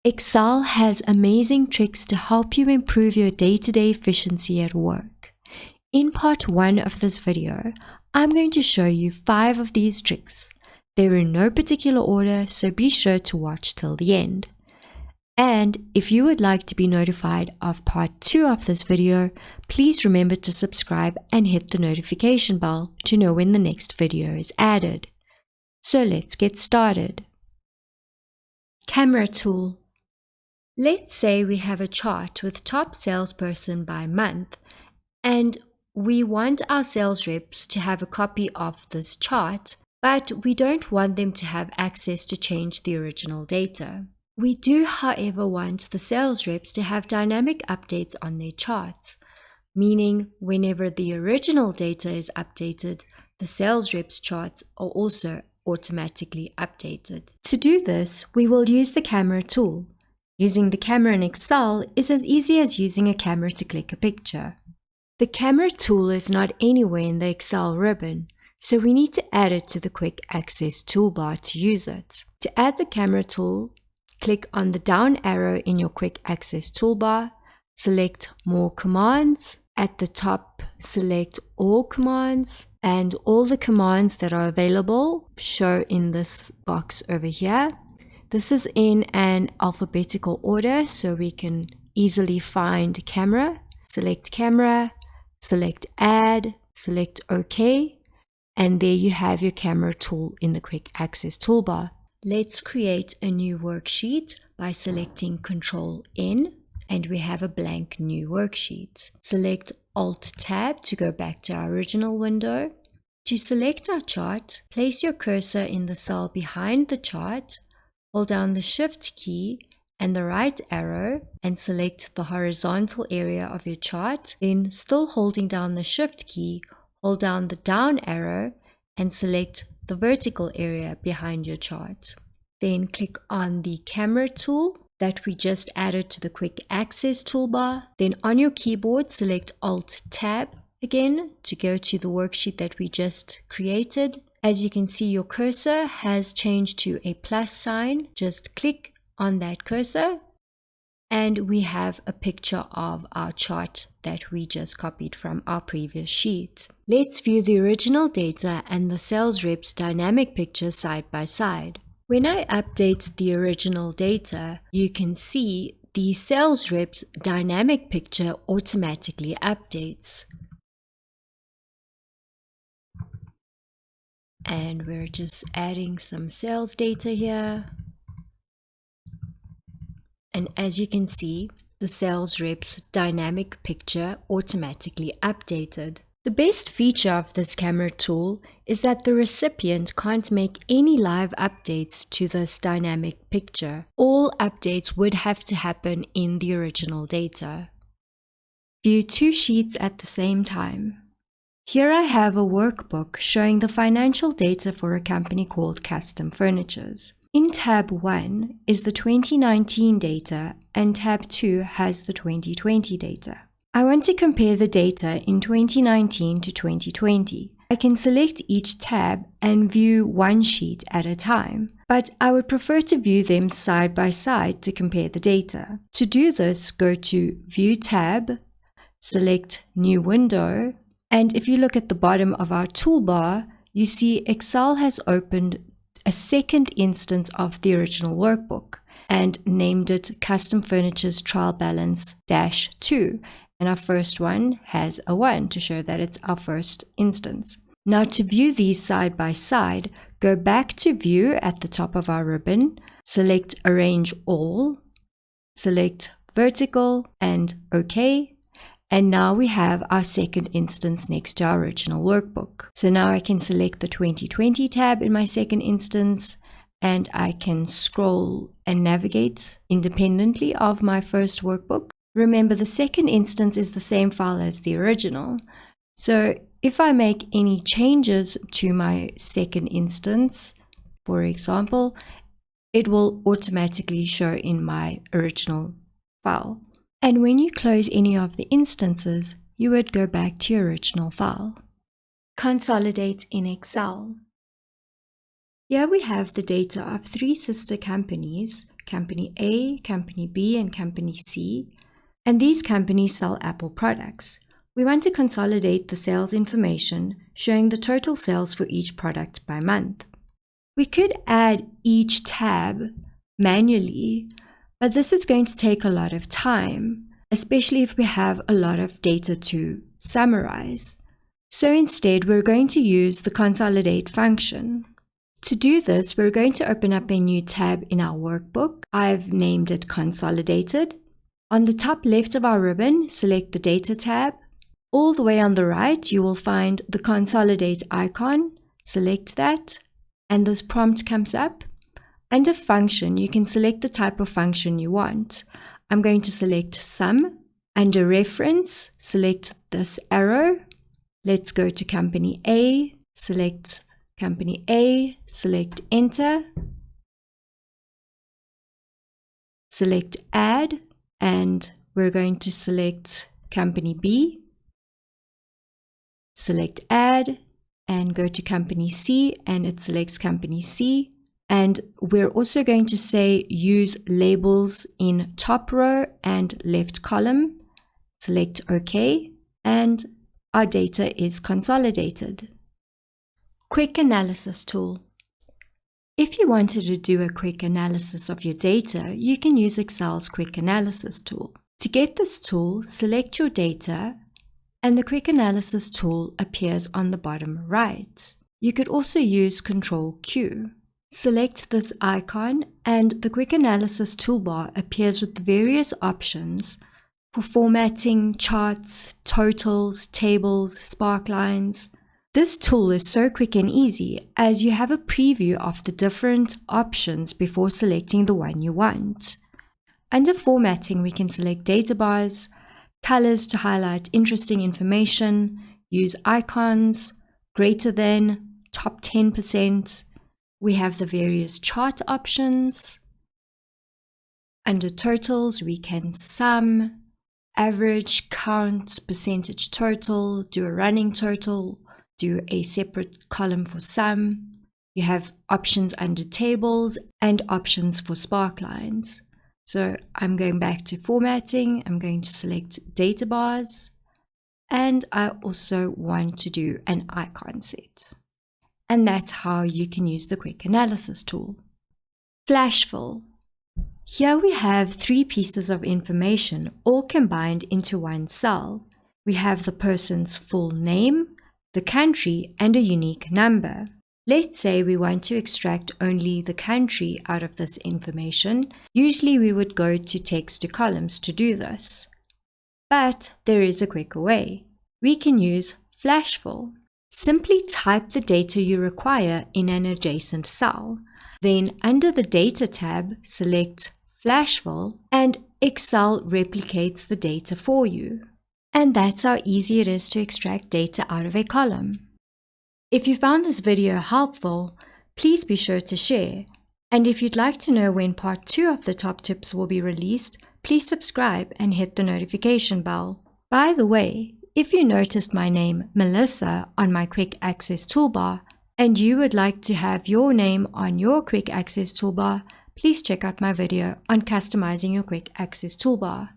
Excel has amazing tricks to help you improve your day-to-day efficiency at work. In part 1 of this video, I'm going to show you 5 of these tricks. They're in no particular order, so be sure to watch till the end. And if you would like to be notified of part 2 of this video, please remember to subscribe and hit the notification bell to know when the next video is added. So let's get started. Camera tool. Let's say we have a chart with top salesperson by month, and we want our sales reps to have a copy of this chart, but we don't want them to have access to change the original data. We do, however, want the sales reps to have dynamic updates on their charts, meaning whenever the original data is updated, the sales reps' charts are also automatically updated. To do this, we will use the camera tool. Using the camera in Excel is as easy as using a camera to click a picture. The camera tool is not anywhere in the Excel ribbon, so we need to add it to the quick access toolbar to use it. To add the camera tool, click on the down arrow in your quick access toolbar, select More Commands. At the top, select All Commands, and all the commands that are available show in this box over here. This is in an alphabetical order, so we can easily find camera. Select camera, select add, select OK, and there you have your camera tool in the quick access toolbar. Let's create a new worksheet by selecting Control N, and we have a blank new worksheet. Select Alt Tab to go back to our original window. To select our chart, place your cursor in the cell behind the chart. Hold down the Shift key and the right arrow and select the horizontal area of your chart. Then, still holding down the Shift key, hold down the down arrow and select the vertical area behind your chart. Then click on the camera tool that we just added to the quick access toolbar. Then on your keyboard, select Alt Tab again to go to the worksheet that we just created. As you can see, your cursor has changed to a plus sign. Just click on that cursor and we have a picture of our chart that we just copied from our previous sheet. Let's view the original data and the sales reps dynamic picture side by side. When I update the original data, you can see the sales reps dynamic picture automatically updates. And we're just adding some sales data here. And as you can see, the sales reps dynamic picture automatically updated. The best feature of this camera tool is that the recipient can't make any live updates to this dynamic picture. All updates would have to happen in the original data. View 2 sheets at the same time. Here I have a workbook showing the financial data for a company called Custom Furnitures. In tab 1 is the 2019 data and tab 2 has the 2020 data. I want to compare the data in 2019 to 2020. I can select each tab and view one sheet at a time, but I would prefer to view them side by side to compare the data. To do this, go to View tab, select New Window, and if you look at the bottom of our toolbar, you see Excel has opened a second instance of the original workbook and named it Custom Furniture's Trial Balance -2. And our first one has a 1 to show that it's our first instance. Now to view these side by side, go back to View at the top of our ribbon, select Arrange All, select Vertical and OK. And now we have our second instance next to our original workbook. So now I can select the 2020 tab in my second instance, and I can scroll and navigate independently of my first workbook. Remember, the second instance is the same file as the original. So if I make any changes to my second instance, for example, it will automatically show in my original file. And when you close any of the instances, you would go back to your original file. Consolidate in Excel. Here we have the data of 3 sister companies, Company A, Company B, and Company C, and these companies sell Apple products. We want to consolidate the sales information, showing the total sales for each product by month. We could add each tab manually, but this is going to take a lot of time, especially if we have a lot of data to summarize. So instead, we're going to use the Consolidate function. To do this, we're going to open up a new tab in our workbook. I've named it Consolidated. On the top left of our ribbon, select the Data tab. All the way on the right, you will find the Consolidate icon. Select that, and this prompt comes up. Under Function, you can select the type of function you want. I'm going to select Sum. Under Reference, select this arrow. Let's go to Company A, select Company A, select Enter, select Add, and we're going to select Company B, select Add, and go to Company C, and it selects Company C. And we're also going to say use labels in top row and left column. Select OK, and our data is consolidated. Quick Analysis Tool. If you wanted to do a quick analysis of your data, you can use Excel's Quick Analysis tool. To get this tool, select your data, and the Quick Analysis tool appears on the bottom right. You could also use Ctrl-Q. Select this icon, and the Quick Analysis toolbar appears with the various options for formatting charts, totals, tables, sparklines. This tool is so quick and easy as you have a preview of the different options before selecting the one you want. Under Formatting, we can select data bars, colors to highlight interesting information, use icons, greater than, top 10%. We have the various chart options. Under Totals, we can sum, average, count, percentage total, do a running total, do a separate column for sum. You have options under tables and options for sparklines. So I'm going back to Formatting. I'm going to select data bars, and I also want to do an icon set. And that's how you can use the Quick Analysis tool. Flash Fill. Here we have 3 pieces of information all combined into one cell. We have the person's full name, the country, and a unique number. Let's say we want to extract only the country out of this information. Usually we would go to text to columns to do this. But there is a quicker way. We can use Flash Fill. Simply type the data you require in an adjacent cell. Then under the Data tab, select Flash Fill, and Excel replicates the data for you. And that's how easy it is to extract data out of a column. If you found this video helpful, please be sure to share. And if you'd like to know when part 2 of the top tips will be released, please subscribe and hit the notification bell. By the way, if you noticed my name, Melissa, on my Quick Access toolbar, and you would like to have your name on your Quick Access toolbar, please check out my video on customizing your Quick Access toolbar.